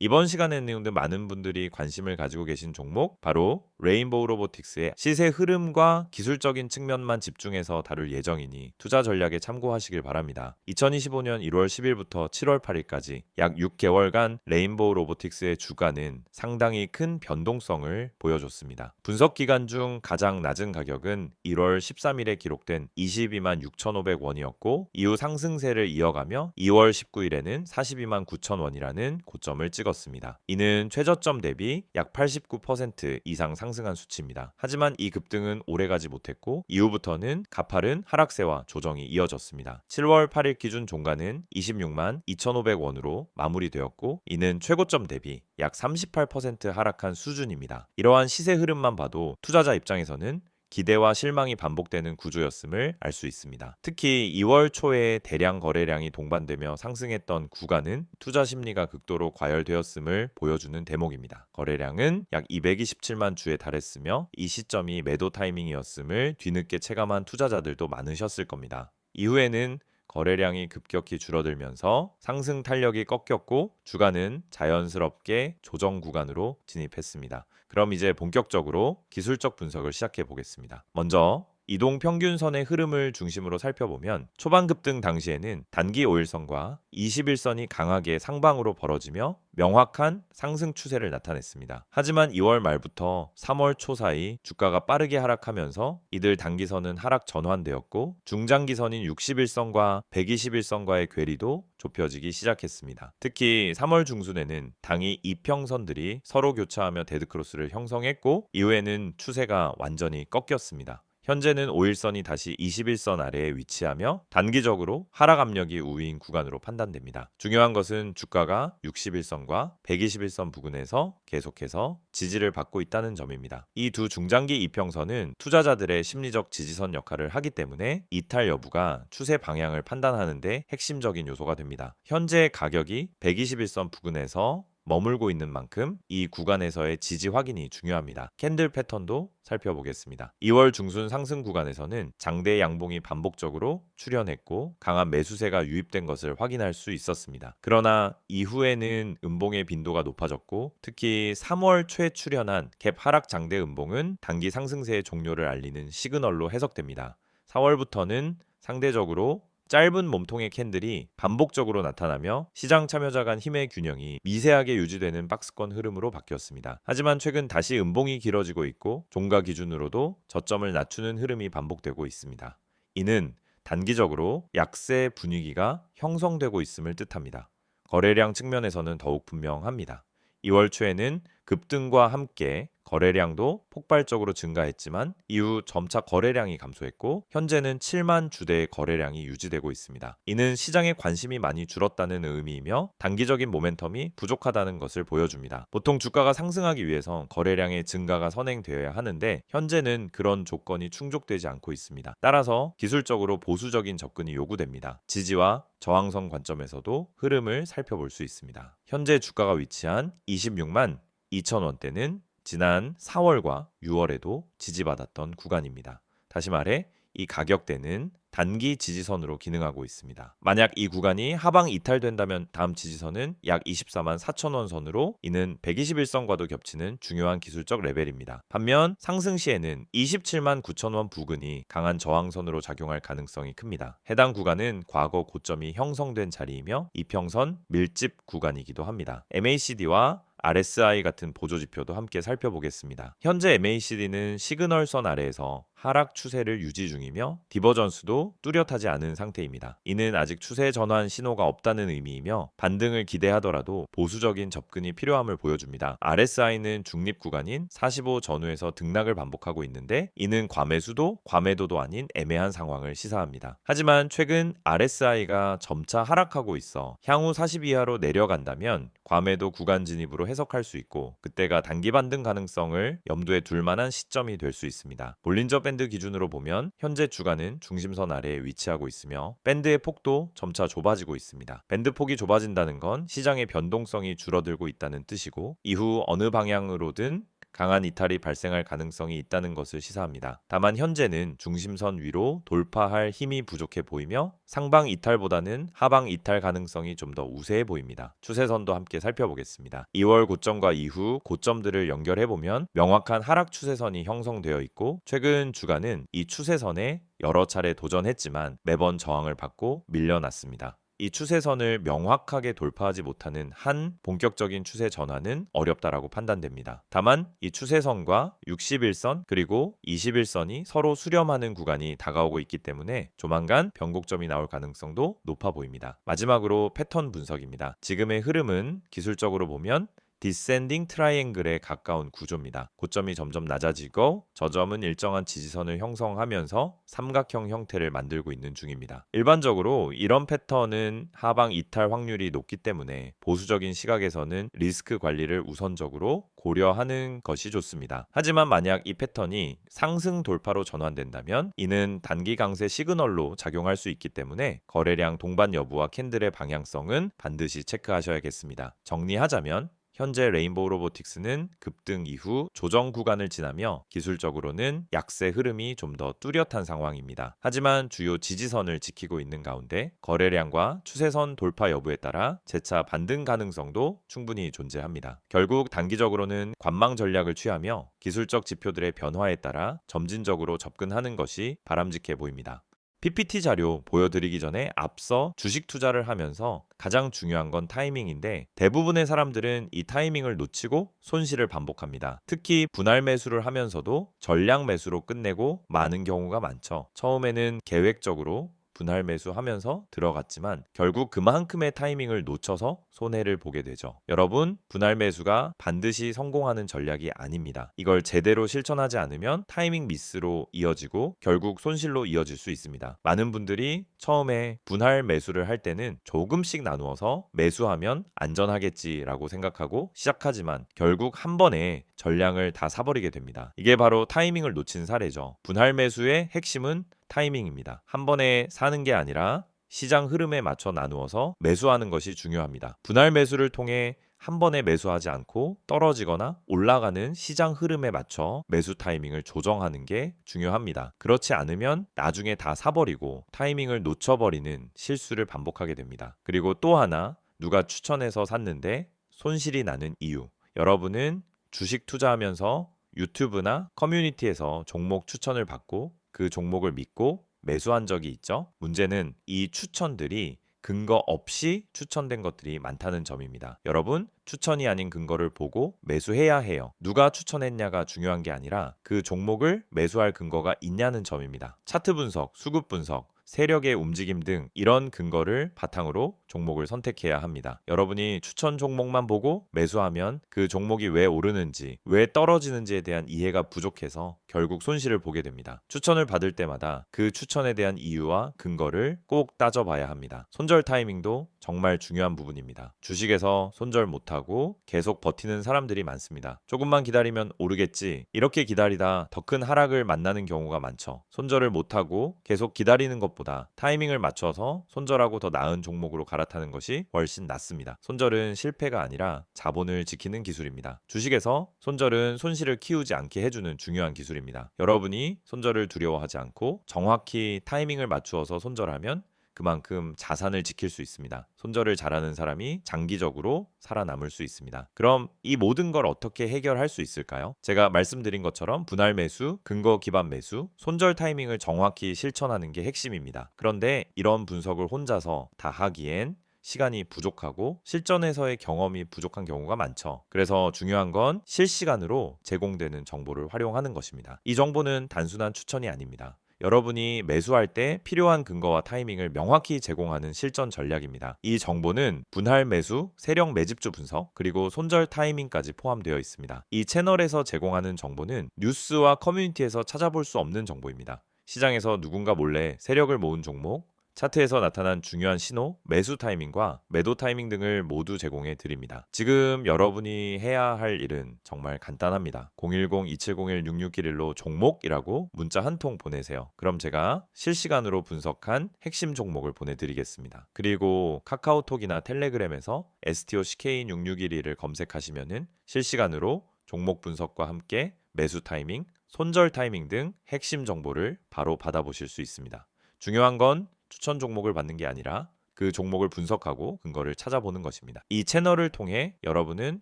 이번 시간에는 많은 분들이 관심을 가지고 계신 종목 바로 레인보우 로보틱스의 시세 흐름과 기술적인 측면만 집중해서 다룰 예정이니 투자 전략에 참고하시길 바랍니다. 2025년 1월 10일부터 7월 8일까지 약 6개월간 레인보우 로보틱스의 주가는 상당히 큰 변동성을 보여줬습니다. 분석 기간 중 가장 낮은 가격은 1월 13일에 기록된 22만 6,500원이었고 이후 상승세를 이어가며 2월 19일에는 42만 9,000원이라는 고점을 찍었습니다. 이는 최저점 대비 약 89% 이상 상승한 수치입니다. 하지만 이 급등은 오래가지 못했고 이후부터는 가파른 하락세와 조정이 이어졌습니다. 7월 8일 기준 종가는 26만 2,500원으로 마무리되었고 이는 최고점 대비 약 38% 하락한 수준입니다. 이러한 시세 흐름만 봐도 투자자 입장에서는 기대와 실망이 반복되는 구조였음을 알 수 있습니다. 특히 2월 초에 대량 거래량이 동반되며 상승했던 구간은 투자 심리가 극도로 과열되었음을 보여주는 대목입니다. 거래량은 약 227만 주에 달했으며 이 시점이 매도 타이밍이었음을 뒤늦게 체감한 투자자들도 많으셨을 겁니다. 이후에는 거래량이 급격히 줄어들면서 상승 탄력이 꺾였고 주가는 자연스럽게 조정 구간으로 진입했습니다. 그럼 이제 본격적으로 기술적 분석을 시작해 보겠습니다. 먼저 이동 평균선의 흐름을 중심으로 살펴보면 초반 급등 당시에는 단기 5일선과 21선이 강하게 상방으로 벌어지며 명확한 상승 추세를 나타냈습니다. 하지만 2월 말부터 3월 초 사이 주가가 빠르게 하락하면서 이들 단기선은 하락 전환되었고 중장기선인 61선과 121선과의 괴리도 좁혀지기 시작했습니다. 특히 3월 중순에는 당이 이평선들이 서로 교차하며 데드크로스를 형성했고 이후에는 추세가 완전히 꺾였습니다. 현재는 5일선이 다시 21선 아래에 위치하며 단기적으로 하락 압력이 우위인 구간으로 판단됩니다. 중요한 것은 주가가 61선과 121선 부근에서 계속해서 지지를 받고 있다는 점입니다. 이 두 중장기 이평선은 투자자들의 심리적 지지선 역할을 하기 때문에 이탈 여부가 추세 방향을 판단하는 데 핵심적인 요소가 됩니다. 현재 가격이 121선 부근에서 머물고 있는 만큼 이 구간에서의 지지 확인이 중요합니다. 캔들 패턴도 살펴보겠습니다. 2월 중순 상승 구간에서는 장대 양봉이 반복적으로 출현했고 강한 매수세가 유입된 것을 확인할 수 있었습니다. 그러나 이후에는 음봉의 빈도가 높아졌고 특히 3월 초에 출현한 갭 하락 장대 음봉은 단기 상승세의 종료를 알리는 시그널로 해석됩니다. 4월부터는 상대적으로 짧은 몸통의 캔들이 반복적으로 나타나며 시장 참여자 간 힘의 균형이 미세하게 유지되는 박스권 흐름으로 바뀌었습니다. 하지만 최근 다시 음봉이 길어지고 있고 종가 기준으로도 저점을 낮추는 흐름이 반복되고 있습니다. 이는 단기적으로 약세 분위기가 형성되고 있음을 뜻합니다. 거래량 측면에서는 더욱 분명합니다. 2월 초에는 급등과 함께 거래량도 폭발적으로 증가했지만 이후 점차 거래량이 감소했고 현재는 7만 주대의 거래량이 유지되고 있습니다. 이는 시장의 관심이 많이 줄었다는 의미이며 단기적인 모멘텀이 부족하다는 것을 보여줍니다. 보통 주가가 상승하기 위해선 거래량의 증가가 선행되어야 하는데 현재는 그런 조건이 충족되지 않고 있습니다. 따라서 기술적으로 보수적인 접근이 요구됩니다. 지지와 저항선 관점에서도 흐름을 살펴볼 수 있습니다. 현재 주가가 위치한 26만 2천원대는 지난 4월과 6월에도 지지받았던 구간입니다. 다시 말해 이 가격대는 단기 지지선으로 기능하고 있습니다. 만약 이 구간이 하방 이탈된다면 다음 지지선은 약 24만 4천원 선으로 이는 121선과도 겹치는 중요한 기술적 레벨입니다. 반면 상승 시에는 27만 9천원 부근이 강한 저항선으로 작용할 가능성이 큽니다. 해당 구간은 과거 고점이 형성된 자리이며 이평선 밀집 구간이기도 합니다. MACD와 RSI 같은 보조지표도 함께 살펴보겠습니다. 현재 MACD는 시그널선 아래에서 하락 추세를 유지 중이며 디버전스도 뚜렷하지 않은 상태입니다. 이는 아직 추세 전환 신호가 없다는 의미이며 반등을 기대하더라도 보수적인 접근이 필요함을 보여줍니다. RSI는 중립 구간인 45 전후에서 등락을 반복하고 있는데 이는 과매수도 과매도도 아닌 애매한 상황을 시사합니다. 하지만 최근 RSI가 점차 하락하고 있어 향후 40 이하로 내려간다면 과매도 구간 진입으로 해석할 수 있고 그때가 단기 반등 가능성을 염두에 둘 만한 시점이 될 수 있습니다. 볼린저 밴드 기준으로 보면 현재 주가는 중심선 아래에 위치하고 있으며 밴드의 폭도 점차 좁아지고 있습니다. 밴드 폭이 좁아진다는 건 시장의 변동성이 줄어들고 있다는 뜻이고 이후 어느 방향으로든 강한 이탈이 발생할 가능성이 있다는 것을 시사합니다. 다만 현재는 중심선 위로 돌파할 힘이 부족해 보이며 상방 이탈보다는 하방 이탈 가능성이 좀 더 우세해 보입니다. 추세선도 함께 살펴보겠습니다. 2월 고점과 이후 고점들을 연결해 보면 명확한 하락 추세선이 형성되어 있고 최근 주간은 이 추세선에 여러 차례 도전했지만 매번 저항을 받고 밀려났습니다. 이 추세선을 명확하게 돌파하지 못하는 한 본격적인 추세 전환은 어렵다라고 판단됩니다. 다만 이 추세선과 60일선 그리고 21선이 서로 수렴하는 구간이 다가오고 있기 때문에 조만간 변곡점이 나올 가능성도 높아 보입니다. 마지막으로 패턴 분석입니다. 지금의 흐름은 기술적으로 보면 디센딩 트라이앵글에 가까운 구조입니다. 고점이 점점 낮아지고 저점은 일정한 지지선을 형성하면서 삼각형 형태를 만들고 있는 중입니다. 일반적으로 이런 패턴은 하방 이탈 확률이 높기 때문에 보수적인 시각에서는 리스크 관리를 우선적으로 고려하는 것이 좋습니다. 하지만 만약 이 패턴이 상승 돌파로 전환된다면 이는 단기 강세 시그널로 작용할 수 있기 때문에 거래량 동반 여부와 캔들의 방향성은 반드시 체크하셔야겠습니다. 정리하자면 현재 레인보우 로보틱스는 급등 이후 조정 구간을 지나며 기술적으로는 약세 흐름이 좀 더 뚜렷한 상황입니다. 하지만 주요 지지선을 지키고 있는 가운데 거래량과 추세선 돌파 여부에 따라 재차 반등 가능성도 충분히 존재합니다. 결국 단기적으로는 관망 전략을 취하며 기술적 지표들의 변화에 따라 점진적으로 접근하는 것이 바람직해 보입니다. PPT 자료 보여드리기 전에 앞서 주식 투자를 하면서 가장 중요한 건 타이밍인데 대부분의 사람들은 이 타이밍을 놓치고 손실을 반복합니다. 특히 분할 매수를 하면서도 전량 매수로 끝내고 마는 경우가 많죠. 처음에는 계획적으로 분할 매수하면서 들어갔지만 결국 그만큼의 타이밍을 놓쳐서 손해를 보게 되죠. 여러분, 분할 매수가 반드시 성공하는 전략이 아닙니다. 이걸 제대로 실천하지 않으면 타이밍 미스로 이어지고 결국 손실로 이어질 수 있습니다. 많은 분들이 처음에 분할 매수를 할 때는 조금씩 나누어서 매수하면 안전하겠지라고 생각하고 시작하지만 결국 한 번에 전량을 다 사버리게 됩니다. 이게 바로 타이밍을 놓친 사례죠. 분할 매수의 핵심은 타이밍입니다. 한 번에 사는 게 아니라 시장 흐름에 맞춰 나누어서 매수하는 것이 중요합니다. 분할 매수를 통해 한 번에 매수하지 않고 떨어지거나 올라가는 시장 흐름에 맞춰 매수 타이밍을 조정하는 게 중요합니다. 그렇지 않으면 나중에 다 사버리고 타이밍을 놓쳐버리는 실수를 반복하게 됩니다. 그리고 또 하나, 누가 추천해서 샀는데 손실이 나는 이유. 여러분은 주식 투자하면서 유튜브나 커뮤니티에서 종목 추천을 받고 그 종목을 믿고 매수한 적이 있죠. 문제는 이 추천들이 근거 없이 추천된 것들이 많다는 점입니다. 여러분, 추천이 아닌 근거를 보고 매수해야 해요. 누가 추천했냐가 중요한 게 아니라 그 종목을 매수할 근거가 있냐는 점입니다. 차트 분석, 수급 분석, 세력의 움직임 등 이런 근거를 바탕으로 종목을 선택해야 합니다. 여러분이 추천 종목만 보고 매수하면 그 종목이 왜 오르는지, 왜 떨어지는지에 대한 이해가 부족해서 결국 손실을 보게 됩니다. 추천을 받을 때마다 그 추천에 대한 이유와 근거를 꼭 따져봐야 합니다. 손절 타이밍도 정말 중요한 부분입니다. 주식에서 손절 못하고 계속 버티는 사람들이 많습니다. 조금만 기다리면 오르겠지. 이렇게 기다리다 더 큰 하락을 만나는 경우가 많죠. 손절을 못하고 계속 기다리는 것보다 타이밍을 맞춰서 손절하고 더 나은 종목으로 갈아타는 것이 훨씬 낫습니다. 손절은 실패가 아니라 자본을 지키는 기술입니다. 주식에서 손절은 손실을 키우지 않게 해주는 중요한 기술입니다. 여러분이 손절을 두려워하지 않고 정확히 타이밍을 맞추어서 손절하면 그만큼 자산을 지킬 수 있습니다. 손절을 잘하는 사람이 장기적으로 살아남을 수 있습니다. 그럼 이 모든 걸 어떻게 해결할 수 있을까요? 제가 말씀드린 것처럼 분할 매수, 근거 기반 매수, 손절 타이밍을 정확히 실천하는 게 핵심입니다. 그런데 이런 분석을 혼자서 다 하기엔 시간이 부족하고 실전에서의 경험이 부족한 경우가 많죠. 그래서 중요한 건 실시간으로 제공되는 정보를 활용하는 것입니다. 이 정보는 단순한 추천이 아닙니다. 여러분이 매수할 때 필요한 근거와 타이밍을 명확히 제공하는 실전 전략입니다. 이 정보는 분할 매수, 세력 매집주 분석, 그리고 손절 타이밍까지 포함되어 있습니다. 이 채널에서 제공하는 정보는 뉴스와 커뮤니티에서 찾아볼 수 없는 정보입니다. 시장에서 누군가 몰래 세력을 모은 종목, 차트에서 나타난 중요한 신호, 매수 타이밍과 매도 타이밍 등을 모두 제공해 드립니다. 지금 여러분이 해야 할 일은 정말 간단합니다. 010-2701-6611로 종목이라고 문자 한 통 보내세요. 그럼 제가 실시간으로 분석한 핵심 종목을 보내드리겠습니다. 그리고 카카오톡이나 텔레그램에서 STOCK661을 검색하시면은 실시간으로 종목 분석과 함께 매수 타이밍, 손절 타이밍 등 핵심 정보를 바로 받아보실 수 있습니다. 중요한 건 추천 종목을 받는 게 아니라 그 종목을 분석하고 근거를 찾아보는 것입니다. 이 채널을 통해 여러분은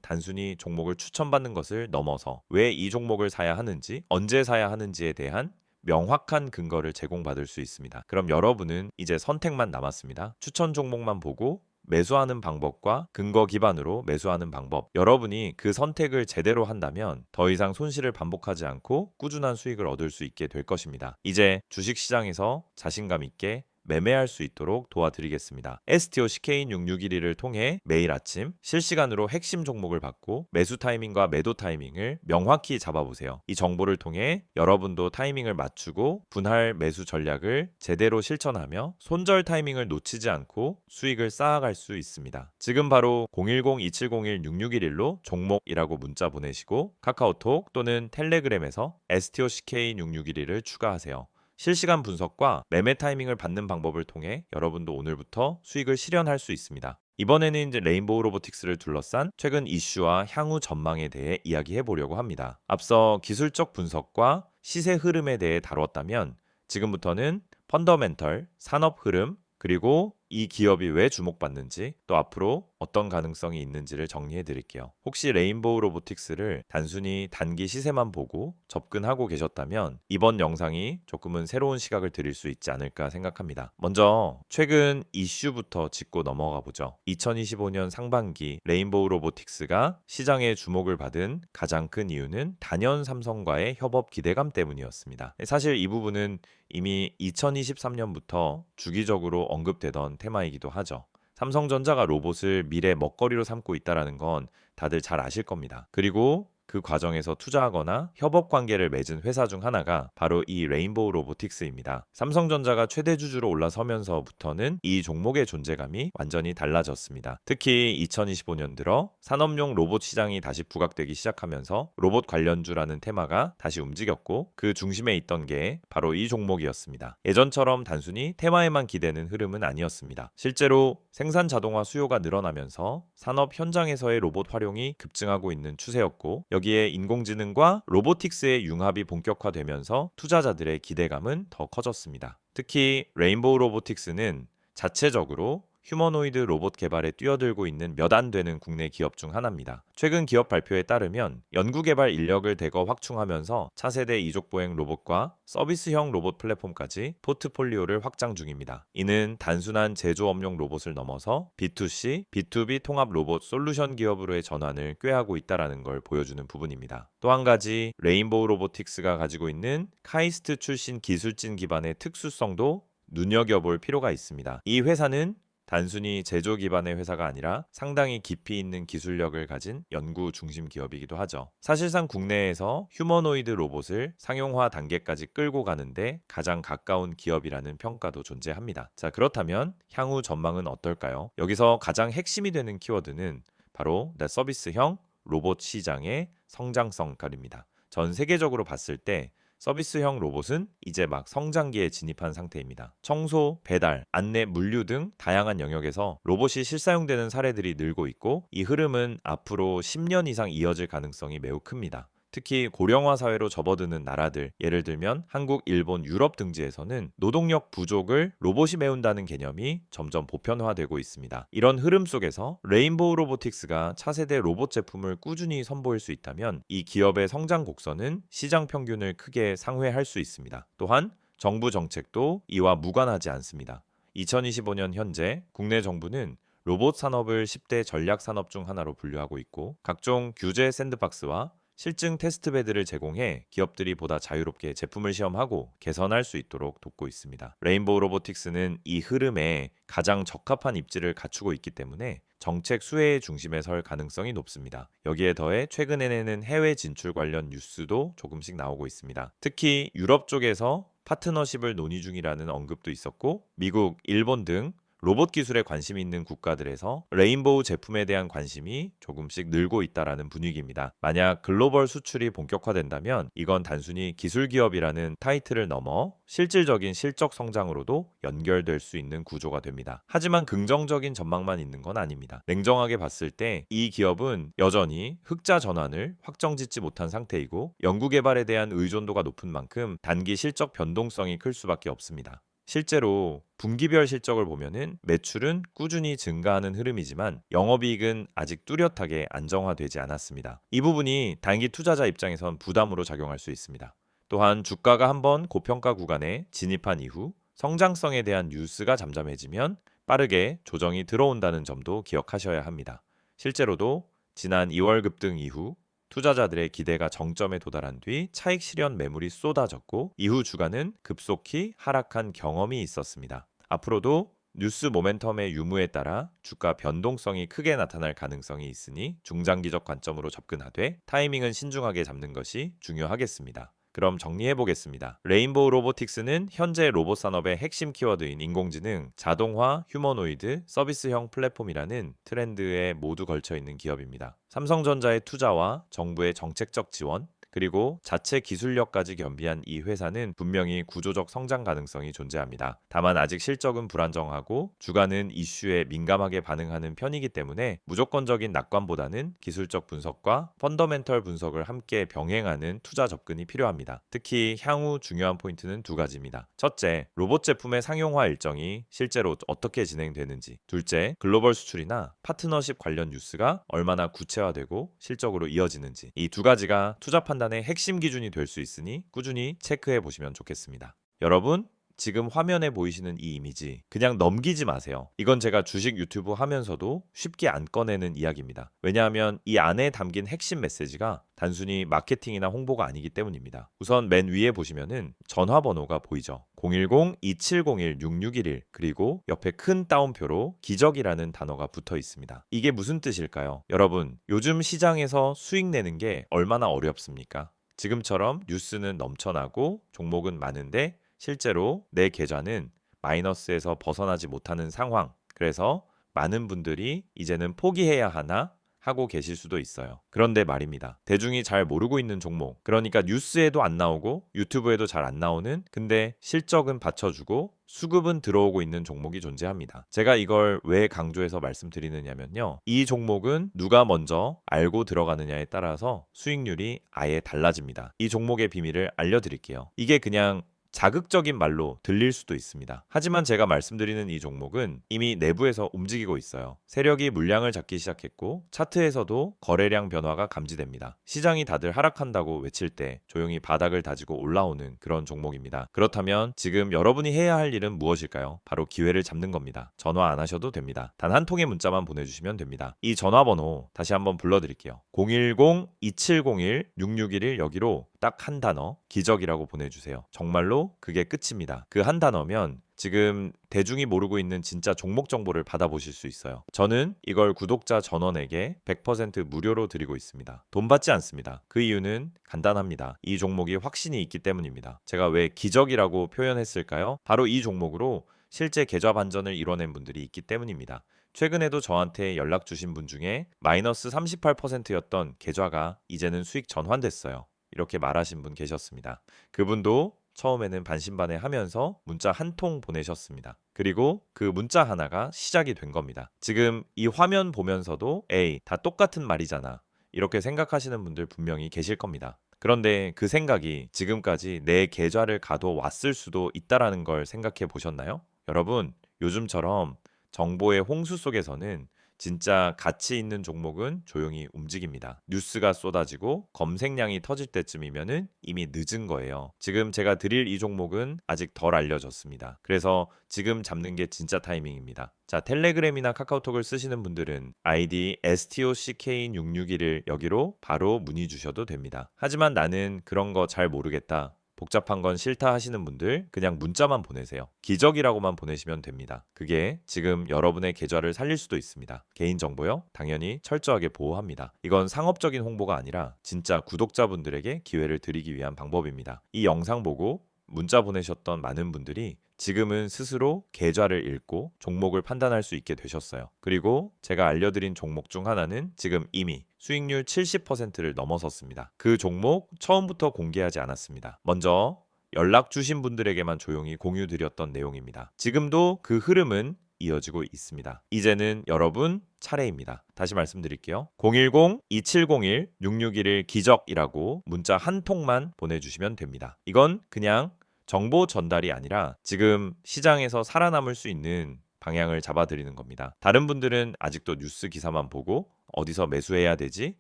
단순히 종목을 추천받는 것을 넘어서 왜 이 종목을 사야 하는지, 언제 사야 하는지에 대한 명확한 근거를 제공받을 수 있습니다. 그럼 여러분은 이제 선택만 남았습니다. 추천 종목만 보고 매수하는 방법과 근거 기반으로 매수하는 방법. 여러분이 그 선택을 제대로 한다면 더 이상 손실을 반복하지 않고 꾸준한 수익을 얻을 수 있게 될 것입니다. 이제 주식시장에서 자신감 있게 매매할 수 있도록 도와드리겠습니다. STO CK6611을 통해 매일 아침 실시간으로 핵심 종목을 받고 매수 타이밍과 매도 타이밍을 명확히 잡아보세요. 이 정보를 통해 여러분도 타이밍을 맞추고 분할 매수 전략을 제대로 실천하며 손절 타이밍을 놓치지 않고 수익을 쌓아갈 수 있습니다. 지금 바로 010-2701-6611로 종목이라고 문자 보내시고 카카오톡 또는 텔레그램에서 STO CK6611을 추가하세요. 실시간 분석과 매매 타이밍을 받는 방법을 통해 여러분도 오늘부터 수익을 실현할 수 있습니다. 이번에는 이제 레인보우 로보틱스를 둘러싼 최근 이슈와 향후 전망에 대해 이야기해 보려고 합니다. 앞서 기술적 분석과 시세 흐름에 대해 다뤘다면 지금부터는 펀더멘털, 산업 흐름, 그리고 이 기업이 왜 주목받는지 또 앞으로 어떤 가능성이 있는지를 정리해 드릴게요. 혹시 레인보우 로보틱스를 단순히 단기 시세만 보고 접근하고 계셨다면 이번 영상이 조금은 새로운 시각을 드릴 수 있지 않을까 생각합니다. 먼저 최근 이슈부터 짚고 넘어가 보죠. 2025년 상반기 레인보우 로보틱스가 시장의 주목을 받은 가장 큰 이유는 단연 삼성과의 협업 기대감 때문이었습니다. 사실 이 부분은 이미 2023년부터 주기적으로 언급되던 테마이기도 하죠. 삼성전자가 로봇을 미래 먹거리로 삼고 있다는 건 다들 잘 아실 겁니다. 그리고 그 과정에서 투자하거나 협업 관계를 맺은 회사 중 하나가 바로 이 레인보우 로보틱스입니다. 삼성전자가 최대 주주로 올라서면서부터는 이 종목의 존재감이 완전히 달라졌습니다. 특히 2025년 들어 산업용 로봇 시장이 다시 부각되기 시작하면서 로봇 관련주라는 테마가 다시 움직였고 그 중심에 있던 게 바로 이 종목이었습니다. 예전처럼 단순히 테마에만 기대는 흐름은 아니었습니다. 실제로 생산 자동화 수요가 늘어나면서 산업 현장에서의 로봇 활용이 급증하고 있는 추세였고 여기에 인공지능과 로보틱스의 융합이 본격화되면서 투자자들의 기대감은 더 커졌습니다. 특히 레인보우 로보틱스는 자체적으로 휴머노이드 로봇 개발에 뛰어들고 있는 몇 안 되는 국내 기업 중 하나입니다. 최근 기업 발표에 따르면 연구개발 인력을 대거 확충하면서 차세대 이족보행 로봇과 서비스형 로봇 플랫폼까지 포트폴리오를 확장 중입니다. 이는 단순한 제조업용 로봇을 넘어서 B2C, B2B 통합 로봇 솔루션 기업으로의 전환을 꾀하고 있다는 걸 보여주는 부분입니다. 또 한 가지 레인보우 로보틱스가 가지고 있는 카이스트 출신 기술진 기반의 특수성도 눈여겨볼 필요가 있습니다. 이 회사는 단순히 제조 기반의 회사가 아니라 상당히 깊이 있는 기술력을 가진 연구 중심 기업이기도 하죠. 사실상 국내에서 휴머노이드 로봇을 상용화 단계까지 끌고 가는데 가장 가까운 기업이라는 평가도 존재합니다. 자, 그렇다면 향후 전망은 어떨까요? 여기서 가장 핵심이 되는 키워드는 바로 서비스형 로봇 시장의 성장성입니다. 전 세계적으로 봤을 때 서비스형 로봇은 이제 막 성장기에 진입한 상태입니다. 청소, 배달, 안내, 물류 등 다양한 영역에서 로봇이 실사용되는 사례들이 늘고 있고 이 흐름은 앞으로 10년 이상 이어질 가능성이 매우 큽니다. 특히 고령화 사회로 접어드는 나라들, 예를 들면 한국, 일본, 유럽 등지에서는 노동력 부족을 로봇이 메운다는 개념이 점점 보편화되고 있습니다. 이런 흐름 속에서 레인보우 로보틱스가 차세대 로봇 제품을 꾸준히 선보일 수 있다면 이 기업의 성장 곡선은 시장 평균을 크게 상회할 수 있습니다. 또한 정부 정책도 이와 무관하지 않습니다. 2025년 현재 국내 정부는 로봇 산업을 10대 전략 산업 중 하나로 분류하고 있고 각종 규제 샌드박스와 실증 테스트베드를 제공해 기업들이 보다 자유롭게 제품을 시험하고 개선할 수 있도록 돕고 있습니다. 레인보우 로보틱스는 이 흐름에 가장 적합한 입지를 갖추고 있기 때문에 정책 수혜의 중심에 설 가능성이 높습니다. 여기에 더해 최근에는 해외 진출 관련 뉴스도 조금씩 나오고 있습니다. 특히 유럽 쪽에서 파트너십을 논의 중이라는 언급도 있었고 미국, 일본 등 로봇 기술에 관심이 있는 국가들에서 레인보우 제품에 대한 관심이 조금씩 늘고 있다라는 분위기입니다. 만약 글로벌 수출이 본격화된다면 이건 단순히 기술 기업이라는 타이틀을 넘어 실질적인 실적 성장으로도 연결될 수 있는 구조가 됩니다. 하지만 긍정적인 전망만 있는 건 아닙니다. 냉정하게 봤을 때 이 기업은 여전히 흑자 전환을 확정짓지 못한 상태이고 연구개발에 대한 의존도가 높은 만큼 단기 실적 변동성이 클 수밖에 없습니다. 실제로 분기별 실적을 보면은 매출은 꾸준히 증가하는 흐름이지만 영업이익은 아직 뚜렷하게 안정화되지 않았습니다. 이 부분이 단기 투자자 입장에선 부담으로 작용할 수 있습니다. 또한 주가가 한번 고평가 구간에 진입한 이후 성장성에 대한 뉴스가 잠잠해지면 빠르게 조정이 들어온다는 점도 기억하셔야 합니다. 실제로도 지난 2월 급등 이후 투자자들의 기대가 정점에 도달한 뒤 차익 실현 매물이 쏟아졌고 이후 주가는 급속히 하락한 경험이 있었습니다. 앞으로도 뉴스 모멘텀의 유무에 따라 주가 변동성이 크게 나타날 가능성이 있으니 중장기적 관점으로 접근하되 타이밍은 신중하게 잡는 것이 중요하겠습니다. 그럼 정리해 보겠습니다. 레인보우 로보틱스는 현재 로봇 산업의 핵심 키워드인 인공지능, 자동화, 휴머노이드, 서비스형 플랫폼이라는 트렌드에 모두 걸쳐 있는 기업입니다. 삼성전자의 투자와 정부의 정책적 지원, 그리고 자체 기술력까지 겸비한 이 회사는 분명히 구조적 성장 가능성이 존재합니다. 다만 아직 실적은 불안정하고 주가는 이슈에 민감하게 반응하는 편이기 때문에 무조건적인 낙관보다는 기술적 분석과 펀더멘털 분석을 함께 병행하는 투자 접근이 필요합니다. 특히 향후 중요한 포인트는 두 가지입니다. 첫째, 로봇 제품의 상용화 일정이 실제로 어떻게 진행되는지. 둘째, 글로벌 수출이나 파트너십 관련 뉴스가 얼마나 구체화되고 실적으로 이어지는지. 이 두 가지가 투자 판단의 핵심 기준이 될 수 있으니 꾸준히 체크해 보시면 좋겠습니다. 여러분, 지금 화면에 보이시는 이 이미지 그냥 넘기지 마세요. 이건 제가 주식 유튜브 하면서도 쉽게 안 꺼내는 이야기입니다. 왜냐하면 이 안에 담긴 핵심 메시지가 단순히 마케팅이나 홍보가 아니기 때문입니다. 우선 맨 위에 보시면은 전화번호가 보이죠. 010-2701-6611 그리고 옆에 큰 따옴표로 기적이라는 단어가 붙어 있습니다. 이게 무슨 뜻일까요? 여러분, 요즘 시장에서 수익 내는 게 얼마나 어렵습니까? 지금처럼 뉴스는 넘쳐나고 종목은 많은데 실제로 내 계좌는 마이너스에서 벗어나지 못하는 상황. 그래서 많은 분들이 이제는 포기해야 하나 하고 계실 수도 있어요. 그런데 말입니다. 대중이 잘 모르고 있는 종목, 그러니까 뉴스에도 안 나오고 유튜브에도 잘 안 나오는, 근데 실적은 받쳐주고 수급은 들어오고 있는 종목이 존재합니다. 제가 이걸 왜 강조해서 말씀드리느냐면요. 이 종목은 누가 먼저 알고 들어가느냐에 따라서 수익률이 아예 달라집니다. 이 종목의 비밀을 알려드릴게요. 이게 그냥 자극적인 말로 들릴 수도 있습니다. 하지만 제가 말씀드리는 이 종목은 이미 내부에서 움직이고 있어요. 세력이 물량을 잡기 시작했고 차트에서도 거래량 변화가 감지됩니다. 시장이 다들 하락한다고 외칠 때 조용히 바닥을 다지고 올라오는 그런 종목입니다. 그렇다면 지금 여러분이 해야 할 일은 무엇일까요? 바로 기회를 잡는 겁니다. 전화 안 하셔도 됩니다. 단 한 통의 문자만 보내주시면 됩니다. 이 전화번호 다시 한번 불러드릴게요. 010-2701-6611 여기로 딱 한 단어 기적이라고 보내주세요. 정말로 그게 끝입니다. 그 한 단어면 지금 대중이 모르고 있는 진짜 종목 정보를 받아보실 수 있어요. 저는 이걸 구독자 전원에게 100% 무료로 드리고 있습니다. 돈 받지 않습니다. 그 이유는 간단합니다. 이 종목이 확신이 있기 때문입니다. 제가 왜 기적이라고 표현했을까요? 바로 이 종목으로 실제 계좌 반전을 이뤄낸 분들이 있기 때문입니다. 최근에도 저한테 연락 주신 분 중에 마이너스 38%였던 계좌가 이제는 수익 전환됐어요. 이렇게 말하신 분 계셨습니다. 그분도 처음에는 반신반의하면서 문자 한 통 보내셨습니다. 그리고 그 문자 하나가 시작이 된 겁니다. 지금 이 화면 보면서도 에이, 다 똑같은 말이잖아. 이렇게 생각하시는 분들 분명히 계실 겁니다. 그런데 그 생각이 지금까지 내 계좌를 가둬왔을 수도 있다라는 걸 생각해 보셨나요? 여러분, 요즘처럼 정보의 홍수 속에서는 진짜 가치 있는 종목은 조용히 움직입니다. 뉴스가 쏟아지고 검색량이 터질 때쯤이면은 이미 늦은 거예요. 지금 제가 드릴 이 종목은 아직 덜 알려졌습니다. 그래서 지금 잡는 게 진짜 타이밍입니다. 자, 텔레그램이나 카카오톡을 쓰시는 분들은 아이디 STOCK661을 여기로 바로 문의 주셔도 됩니다. 하지만 나는 그런 거 잘 모르겠다. 복잡한 건 싫다 하시는 분들 그냥 문자만 보내세요. 기적이라고만 보내시면 됩니다. 그게 지금 여러분의 계좌를 살릴 수도 있습니다. 개인정보요? 당연히 철저하게 보호합니다. 이건 상업적인 홍보가 아니라 진짜 구독자분들에게 기회를 드리기 위한 방법입니다. 이 영상 보고 문자 보내셨던 많은 분들이 지금은 스스로 계좌를 읽고 종목을 판단할 수 있게 되셨어요. 그리고 제가 알려드린 종목 중 하나는 지금 이미 수익률 70%를 넘어섰습니다. 그 종목 처음부터 공개하지 않았습니다. 먼저 연락 주신 분들에게만 조용히 공유드렸던 내용입니다. 지금도 그 흐름은 이어지고 있습니다. 이제는 여러분 차례입니다. 다시 말씀드릴게요. 010-2701-6611 기적이라고 문자 한 통만 보내주시면 됩니다. 이건 그냥 정보 전달이 아니라 지금 시장에서 살아남을 수 있는 방향을 잡아드리는 겁니다. 다른 분들은 아직도 뉴스 기사만 보고 어디서 매수해야 되지?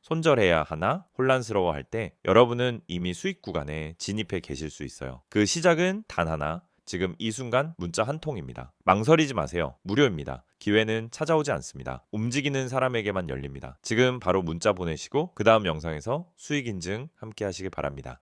손절해야 하나 혼란스러워할 때 여러분은 이미 수익 구간에 진입해 계실 수 있어요. 그 시작은 단 하나, 지금 이 순간 문자 한 통입니다. 망설이지 마세요. 무료입니다. 기회는 찾아오지 않습니다. 움직이는 사람에게만 열립니다. 지금 바로 문자 보내시고 그 다음 영상에서 수익 인증 함께 하시길 바랍니다.